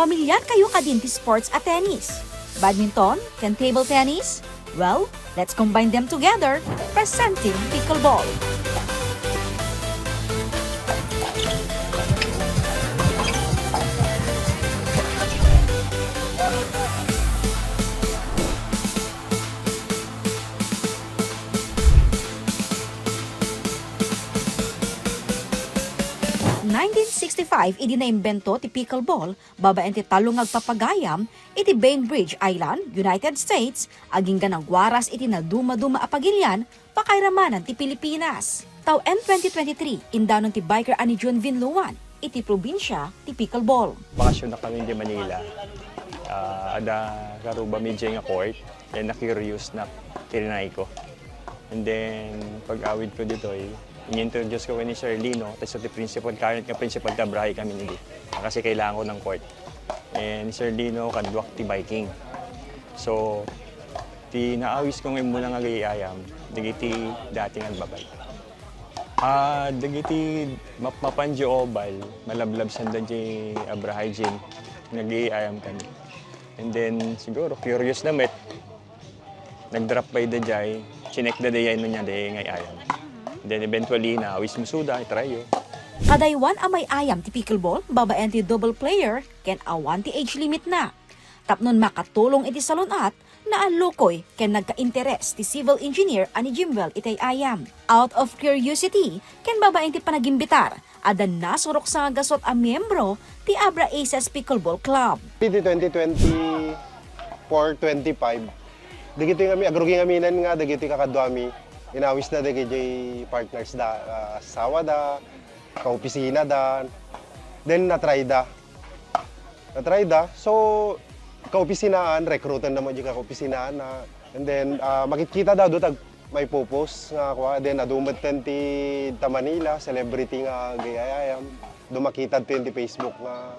Pamilyar kayo kadin ti sports at tennis? Badminton? Can table tennis? Well, let's combine them together, presenting pickleball. In 1965, idi naimbento ti pickleball, babaen ti talong agpapagayam, iti Bainbridge Island, United States, aging ganagwaras iti naduma-duma apagilyan, pakairamanan ti Pilipinas. Taon 2023, indanon ti biker ani June Vinluan, iti probinsya ti pickleball. Bakasyon na kami di Manila. Ada karuba medyo nga court, then na-curious na tirinay ko. And then, pag-awid ko dito in-introduce ko ni Sir Lino, tapos ti principal, current nga principal kabrahe kami nili. Kasi kailangan ko ng court. And Sir Lino, kadwak ti biking. So, ti naawis ko ngayon muna nga gayayam, dagiti dating agbabay. Dagiti mapanjo obal, malablab sandan ti abrahay gym, nag-iayam kami. And then, siguro, curious na met, nag-drop by the jay, chinek da day no niya day ngay ayam. Then eventually, naawis musuda, itrayo. Kadaywan amay ayam ti pickleball, babaen ti double player, ken awan ti age limit na. Tapnon makatulong iti salunat, na alukoy ken nagka-interes ti civil engineer ani Jimwell itay ayam. Out of curiosity, ken babaen ti panagimbitar, adan nasurok sa gasot a miyembro ti Abra Aces Pickleball Club. Piti 2024-25, dagiti kami, agruging aminan nga, dagiti kakadwami, inawis na dagiti partners da, sawa da, kaopisina da, then natry da. So, kaopisinaan, recruitan naman yung kaopisinaan na, and then, makikita daw doon, may purpose nga ako, then adumat ti ta Manila, celebrity nga gayayam, dumakita ti Facebook nga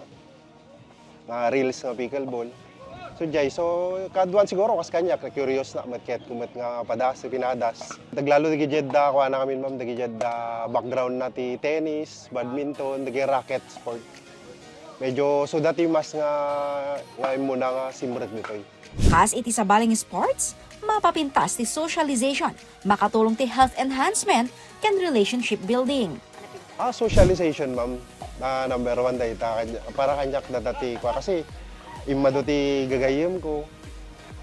reels nga pickleball. So jay, so kaduan siguro kas kanya curious na matket kumet nga padas pinadas. Taglalo dagi jedda kuha na kami ma'am dagi jedda background na ti tennis, badminton, dagi racket sport. Medyo so dati mas nga muna nga simret ditoy. Kas iti sa baling sports, mapapintas ti socialization, makatulong ti health enhancement ken relationship building. Socialization ma'am, number one dahil para kanyak na dati ko kasi imma ti gagayem ko.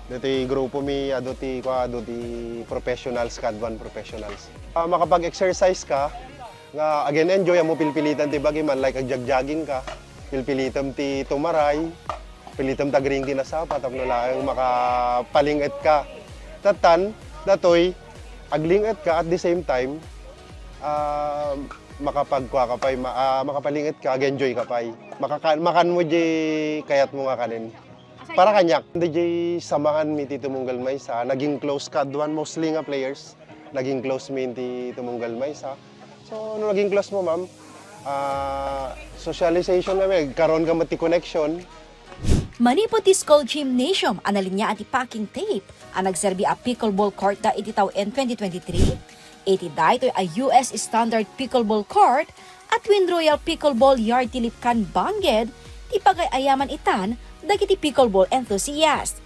Dati grupo mi ti professionals kadwan professionals. Makapag-exercise ka nga again enjoy mo pilpilitan ti bagi man like ag-jogging ka. Pilpilitam ti tumaray, pilitam tagring ti nasapa tapno laeng makapalinget ka. Tatan datoy aglinget ka at the same time makapalinget ka, enjoy ka pay. Makan mo di kayat mo nga kanin. Para kanyak, hindi di samahan mi ti Tumunggal Maysa. Naging close kadwan, mostly nga players. Naging close mi ti Tumunggal Maysa. So, no naging close mo, ma'am, socialization na may, karon ka mati connection. Manipot ti School Gymnasium, analinya ati packing tape, ang nagserbi a pickleball court da iti taon 2023. Iti daytoy a US Standard Pickleball Court at Twin Royal Pickleball Yard Tilipkan Bangged, ti pagayaman itan, dagiti pickleball enthusiast.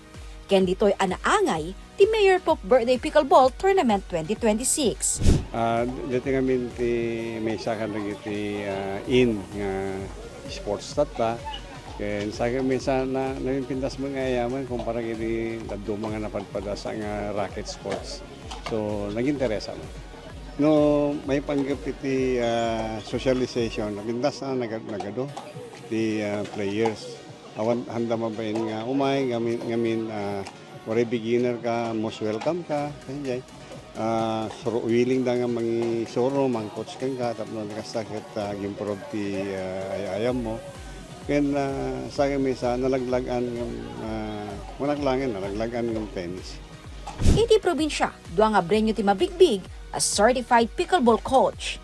Ken ditoy anaangay, ti Mayor Pope Birthday Pickleball Tournament 2026. Dito kami may saka dagiti in nga sports tata. Ken sa kami sana naminpintas mga ayaman kumpara kiti dadto mga napadpadasa nga racket sports. So nag-interesa mo. No, may panggap iti socialization. Nabintas na nagado ti players. Awan handa mabayin nga umay ngamin wari beginner ka, most welcome ka. Kanjay. Willing da nga mangi soro, mang coach kan ka tapno nakasakit improve ti ayam mo. Ken sa kami sa nalaglagan ng tennis. Iti probinsya, duwa nga brenyo ti mabigbig as certified pickleball coach.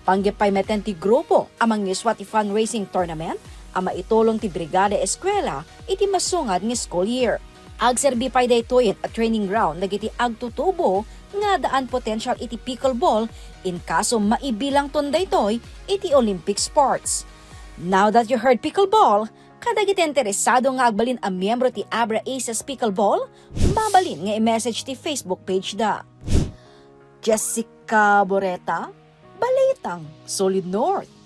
Panggipay meten ti grupo amang ngiswa ti fundraising tournament, ama itulong ti Brigada Eskwela iti masungad nga school year. Agserbi pay daytoyen a training ground dagiti agtutubo nga daan potential iti pickleball in kaso maibilang ton daytoy iti Olympic sports. Now that you heard pickleball, Kadagiti interesado nga agbalin ang miyembro ti Abra Aces Pickleball, mabalin nga i-message ti Facebook page da. Jessica Boreta, Balitang Solid North.